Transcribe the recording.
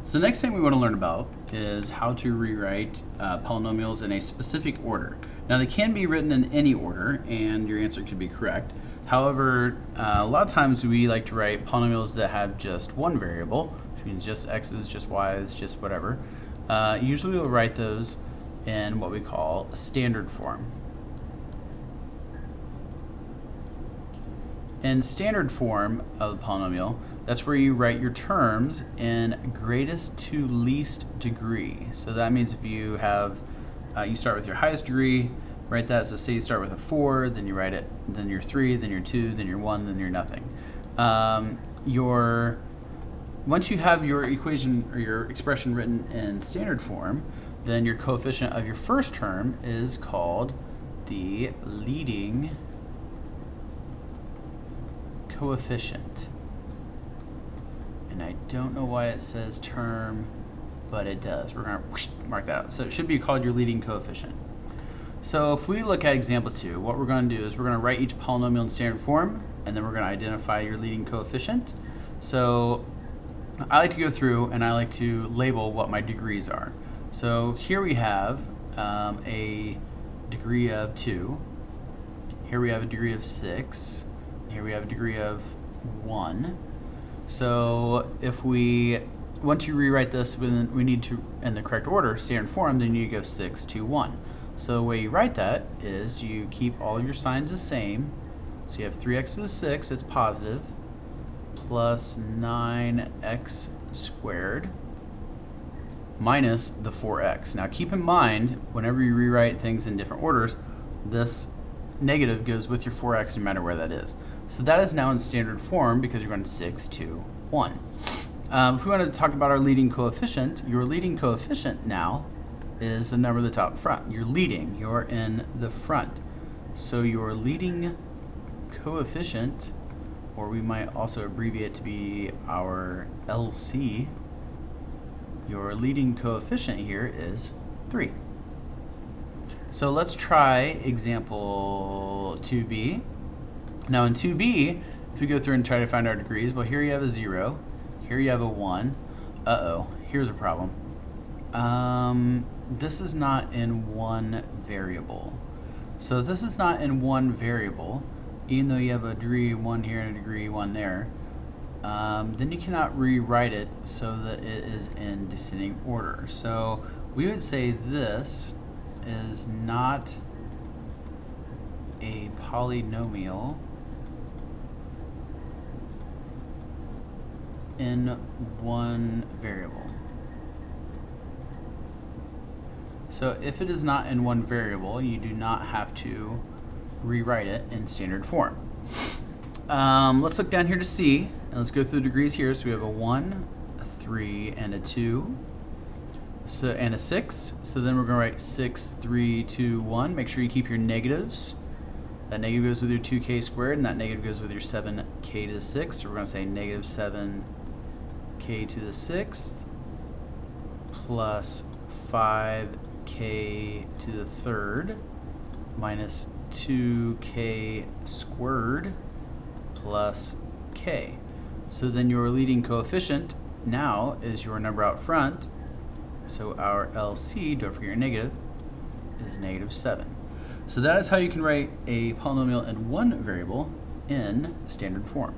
So the next thing we want to learn about is how to rewrite polynomials in a specific order. Now they can be written in any order and your answer could be correct. However, a lot of times we like to write polynomials that have just one variable, which means just x's, just y's, just whatever. Usually we'll write those in what we call a standard form. In standard form of the polynomial, that's where you write your terms in greatest to least degree. So that means if you have, you start with your highest degree, write that. So say you start with a 4, then you write it, then your 3, then your 2, then your 1, then your nothing. Once you have your equation or your expression written in standard form, then your coefficient of your first term is called the leading coefficient. And I don't know why it says term, but it does. We're going to mark that out. So it should be called your leading coefficient. So if we look at example 2, what we're going to do is we're going to write each polynomial in standard form, and then we're going to identify your leading coefficient. So I like to go through and I like to label what my degrees are. So here we have a degree of 2. Here we have a degree of 6. Here we have a degree of 1. So if once you rewrite this, we need to, in the correct order, standard form, then you need to go 6, 2, 1. So the way you write that is you keep all of your signs the same. So you have 3x to the 6, it's positive, plus 9x squared, minus the 4x. Now keep in mind, whenever you rewrite things in different orders, this negative goes with your 4x no matter where that is. So that is now in standard form because you're going 6, 2, 1. If we want to talk about our leading coefficient, your leading coefficient now is the number that's out front. You're leading, you're in the front. So your leading coefficient, or we might also abbreviate to be our LC, your leading coefficient here is 3. So let's try example 2b. Now in 2b, if we go through and try to find our degrees, well, here you have a 0, here you have a 1. Uh-oh, here's a problem. This is not in one variable. So if this is not in one variable, even though you have a degree 1 here and a degree 1 there, then you cannot rewrite it so that it is in descending order. So we would say this is not a polynomial in one variable. So if it is not in one variable, you do not have to rewrite it in standard form. Let's look down here to C, and let's go through the degrees here. So we have a 1, a 3, and a 2, and a 6. So then we're going to write 6, 3, 2, 1. Make sure you keep your negatives. That negative goes with your 2k squared, and that negative goes with your 7k to the 6th. So we're going to say negative 7k to the 6th plus 5k to the 3rd minus 2k squared plus k. So then your leading coefficient now is your number out front. So our LC, don't forget your negative, is negative 7. So that is how you can write a polynomial in one variable in standard form.